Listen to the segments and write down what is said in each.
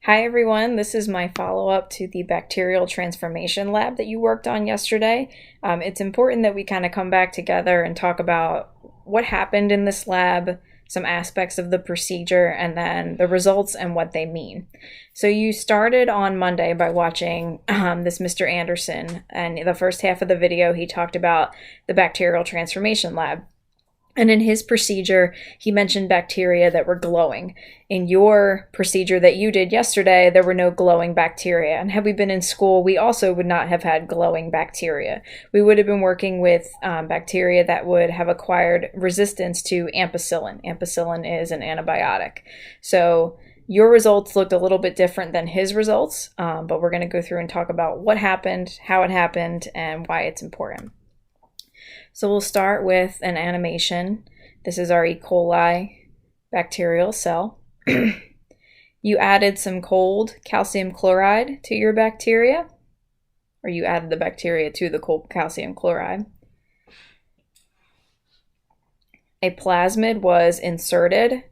Hi everyone, this is my follow-up to the bacterial transformation lab that you worked on yesterday. It's important that we kind of come back together and talk about what happened in this lab, some aspects of the procedure, and then the results and what they mean. So you started on Monday by watching this Mr. Anderson, and the first half of the video he talked about the bacterial transformation lab. And in his procedure, he mentioned bacteria that were glowing. In your procedure that you did yesterday, there were no glowing bacteria. And had we been in school, we also would not have had glowing bacteria. We would have been working with bacteria that would have acquired resistance to ampicillin. Ampicillin is an antibiotic. So your results looked a little bit different than his results, but we're going to go through and talk about what happened, how it happened, and why it's important. So we'll start with an animation. This is our E. coli bacterial cell. You added some cold calcium chloride to your bacteria, or you added the bacteria to the cold calcium chloride. A plasmid was inserted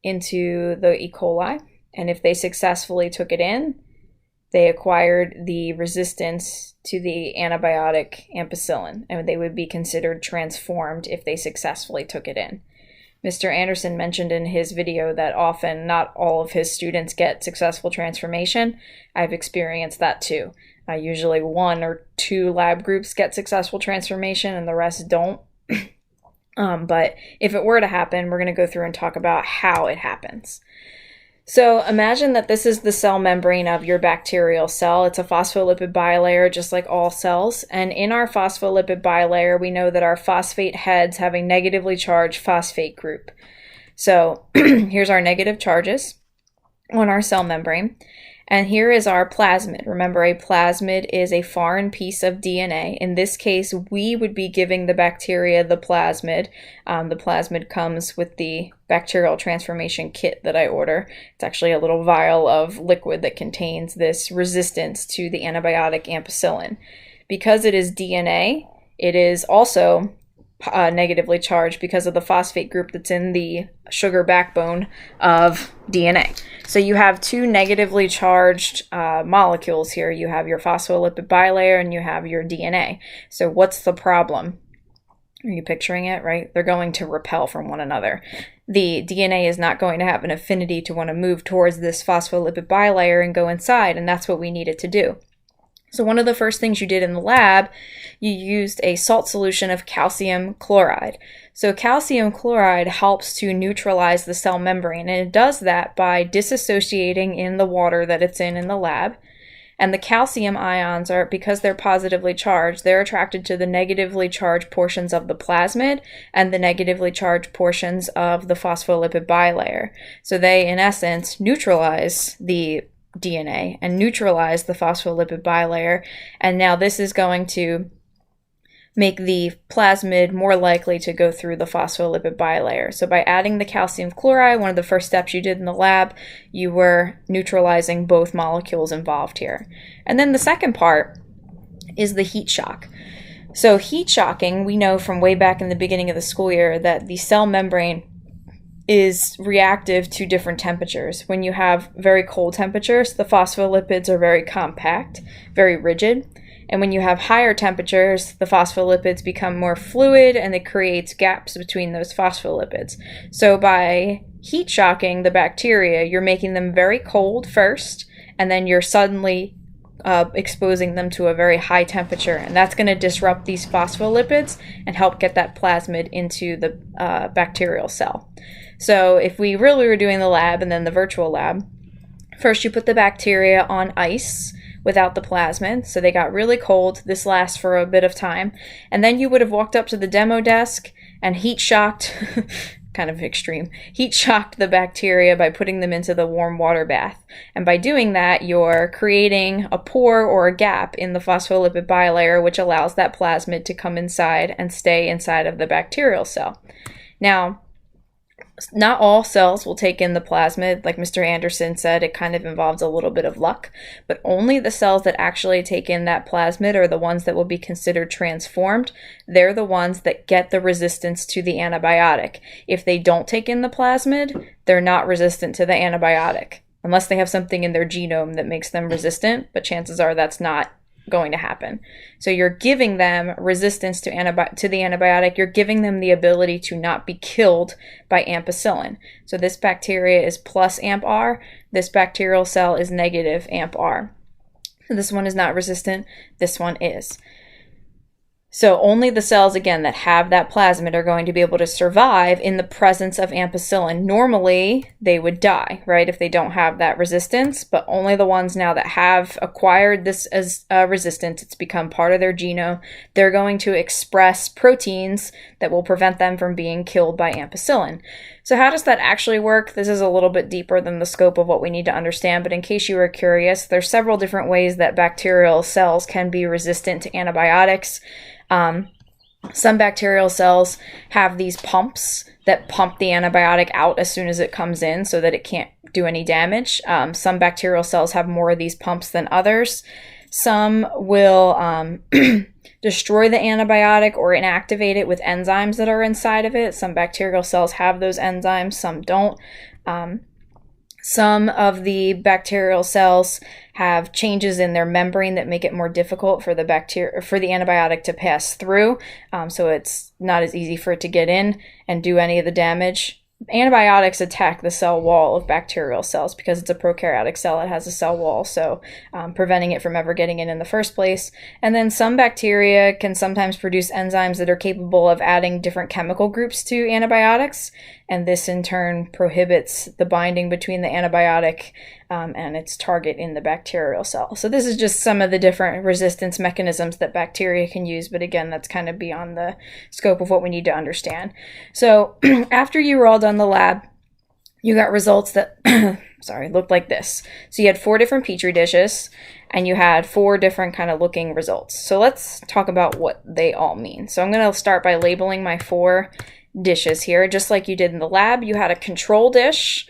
into the E. coli, and if they successfully took it in, they acquired the resistance to the antibiotic ampicillin, and they would be considered transformed if they successfully took it in. Mr. Anderson mentioned in his video that often not all of his students get successful transformation. I've experienced that too. Usually 1 or 2 lab groups get successful transformation and the rest don't. But if it were to happen, we're going to go through and talk about how it happens. So imagine that this is the cell membrane of your bacterial cell. It's a phospholipid bilayer, just like all cells. And in our phospholipid bilayer, we know that our phosphate heads have a negatively charged phosphate group. So here's our negative charges on our cell membrane. And here is our plasmid. Remember, a plasmid is a foreign piece of DNA. In this case, we would be giving the bacteria the plasmid. The plasmid comes with the bacterial transformation kit that I order. It's actually a little vial of liquid that contains this resistance to the antibiotic ampicillin. Because it is DNA, it is also negatively charged because of the phosphate group that's in the sugar backbone of DNA. So you have 2 negatively charged molecules here. You have your phospholipid bilayer and you have your DNA. So what's the problem? Are you picturing it, right? They're going to repel from one another. The DNA is not going to have an affinity to want to move towards this phospholipid bilayer and go inside, and that's what we need it to do. So one of the first things you did in the lab, you used a salt solution of calcium chloride. So calcium chloride helps to neutralize the cell membrane, and it does that by disassociating in the water that it's in the lab. And the calcium ions are, because they're positively charged, they're attracted to the negatively charged portions of the plasmid and the negatively charged portions of the phospholipid bilayer. So they, in essence, neutralize the DNA and neutralize the phospholipid bilayer, and now this is going to make the plasmid more likely to go through the phospholipid bilayer. So by adding the calcium chloride, one of the first steps you did in the lab, you were neutralizing both molecules involved here. And then the second part is the heat shock. So heat shocking, we know from way back in the beginning of the school year that the cell membrane is reactive to different temperatures. When you have very cold temperatures, the phospholipids are very compact, very rigid. And when you have higher temperatures, the phospholipids become more fluid and it creates gaps between those phospholipids. So by heat shocking the bacteria, you're making them very cold first, and then you're suddenly exposing them to a very high temperature, and that's going to disrupt these phospholipids and help get that plasmid into the bacterial cell. So if we really were doing the lab and then the virtual lab, first you put the bacteria on ice without the plasmid, so they got really cold. This lasts for a bit of time, and then you would have walked up to the demo desk and heat shocked kind of extreme, heat shocked the bacteria by putting them into the warm water bath. And by doing that, you're creating a pore or a gap in the phospholipid bilayer, which allows that plasmid to come inside and stay inside of the bacterial cell. Now, not all cells will take in the plasmid. Like Mr. Anderson said, it kind of involves a little bit of luck, but only the cells that actually take in that plasmid are the ones that will be considered transformed. They're the ones that get the resistance to the antibiotic. If they don't take in the plasmid, they're not resistant to the antibiotic. unless they have something in their genome that makes them resistant, but chances are that's not going to happen. So you're giving them resistance to the antibiotic. You're giving them the ability to not be killed by ampicillin. So this bacteria is plus amp-R. This bacterial cell is negative amp-R. So this one is not resistant. This one is. So only the cells, again, that have that plasmid are going to be able to survive in the presence of ampicillin. Normally, they would die, right, if they don't have that resistance, but only the ones now that have acquired this as resistance, it's become part of their genome, they're going to express proteins that will prevent them from being killed by ampicillin. So how does that actually work? This is a little bit deeper than the scope of what we need to understand, but in case you were curious, there's several different ways that bacterial cells can be resistant to antibiotics. Some bacterial cells have these pumps that pump the antibiotic out as soon as it comes in so that it can't do any damage. Some bacterial cells have more of these pumps than others. Some will destroy the antibiotic or inactivate it with enzymes that are inside of it. Some bacterial cells have those enzymes, some don't. Some of the bacterial cells have changes in their membrane that make it more difficult for the antibiotic to pass through. So it's not as easy for it to get in and do any of the damage. Antibiotics attack the cell wall of bacterial cells because it's a prokaryotic cell. It has a cell wall, so preventing it from ever getting in the first place. And then some bacteria can sometimes produce enzymes that are capable of adding different chemical groups to antibiotics, and this in turn prohibits the binding between the antibiotic and its target in the bacterial cell. So this is just some of the different resistance mechanisms that bacteria can use, but again, that's kind of beyond the scope of what we need to understand. So after you were all done the lab, you got results that looked like this. So you had 4 different petri dishes, and you had 4 different kind of looking results. So let's talk about what they all mean. So I'm going to start by labeling my 4 dishes here. Just like you did in the lab, you had a control dish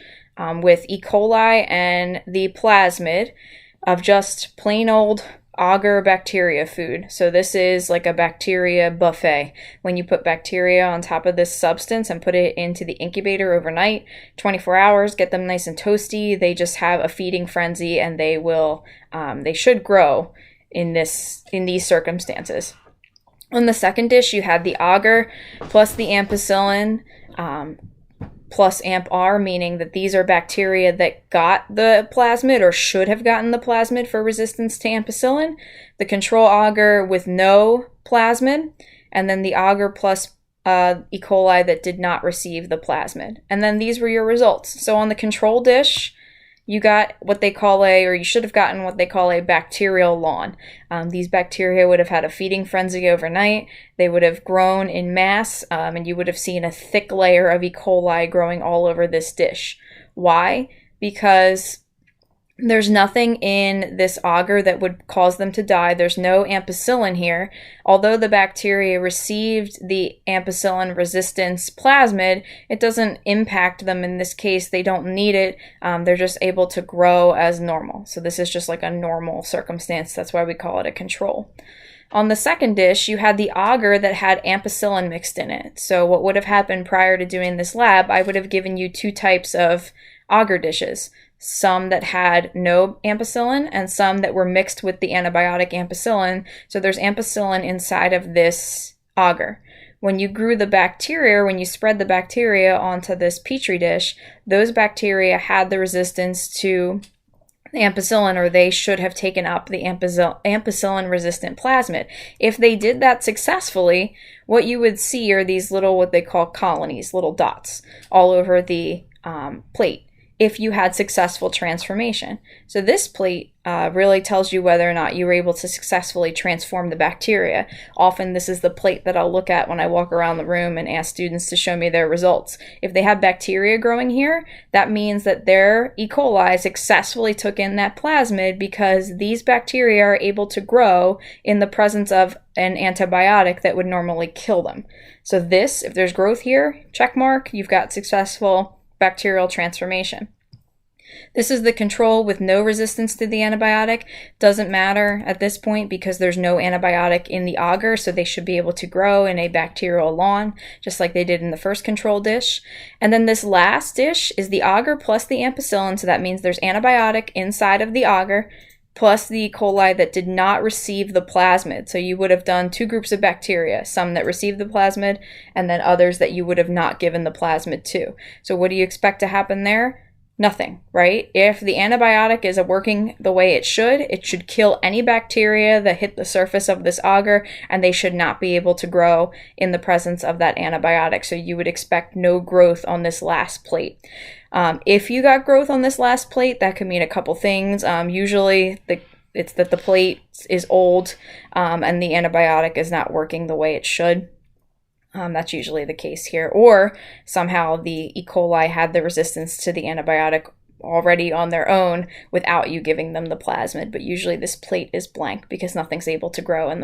with E. coli and the plasmid of just plain old agar bacteria food. So this is like a bacteria buffet. When you put bacteria on top of this substance and put it into the incubator overnight, 24 hours, get them nice and toasty, they just have a feeding frenzy, and they should grow in these circumstances. On the second dish, you had the agar plus the ampicillin plus amp-R, meaning that these are bacteria that got the plasmid or should have gotten the plasmid for resistance to ampicillin. The control agar with no plasmid, and then the agar plus E. coli that did not receive the plasmid. And then these were your results. So on the control dish, you got what they call you should have gotten what they call a bacterial lawn. These bacteria would have had a feeding frenzy overnight. They would have grown in mass, and you would have seen a thick layer of E. coli growing all over this dish. Why? Because there's nothing in this agar that would cause them to die. There's no ampicillin here. Although the bacteria received the ampicillin resistance plasmid, it doesn't impact them in this case. They don't need it. They're just able to grow as normal. So this is just like a normal circumstance. That's why we call it a control. On the second dish, you had the agar that had ampicillin mixed in it. So what would have happened prior to doing this lab, I would have given you 2 types of agar dishes. Some that had no ampicillin and some that were mixed with the antibiotic ampicillin. So there's ampicillin inside of this agar. When you grew the bacteria, when you spread the bacteria onto this petri dish, those bacteria had the resistance to the ampicillin, or they should have taken up the ampicillin-resistant plasmid. If they did that successfully, what you would see are these little, what they call colonies, little dots, all over the plate, if you had successful transformation. So this plate really tells you whether or not you were able to successfully transform the bacteria. Often this is the plate that I'll look at when I walk around the room and ask students to show me their results. If they have bacteria growing here, that means that their E. coli successfully took in that plasmid because these bacteria are able to grow in the presence of an antibiotic that would normally kill them. So this, if there's growth here, check mark, you've got successful bacterial transformation. This is the control with no resistance to the antibiotic. Doesn't matter at this point because there's no antibiotic in the agar, so they should be able to grow in a bacterial lawn, just like they did in the first control dish. And then this last dish is the agar plus the ampicillin, so that means there's antibiotic inside of the agar, plus the E. coli that did not receive the plasmid. So you would have done two groups of bacteria, some that received the plasmid and then others that you would have not given the plasmid to. So what do you expect to happen there? Nothing, right? If the antibiotic is working the way it should kill any bacteria that hit the surface of this agar, and they should not be able to grow in the presence of that antibiotic. So you would expect no growth on this last plate. If you got growth on this last plate, that could mean a couple things. Usually it's that the plate is old and the antibiotic is not working the way it should. That's usually the case here. Or somehow the E. coli had the resistance to the antibiotic already on their own without you giving them the plasmid, but usually this plate is blank because nothing's able to grow in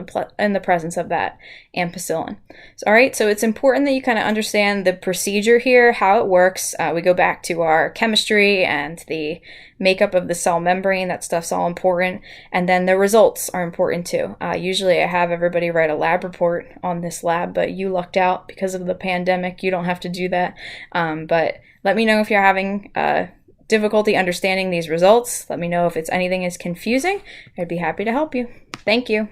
the presence of that ampicillin. So, all right, so it's important that you kind of understand the procedure here, how it works. We go back to our chemistry and the makeup of the cell membrane. That stuff's all important. And then the results are important too. Usually I have everybody write a lab report on this lab, but you lucked out because of the pandemic. You don't have to do that. But let me know if you're having difficulty understanding these results. Let me know if it's anything is confusing. I'd be happy to help you. Thank you.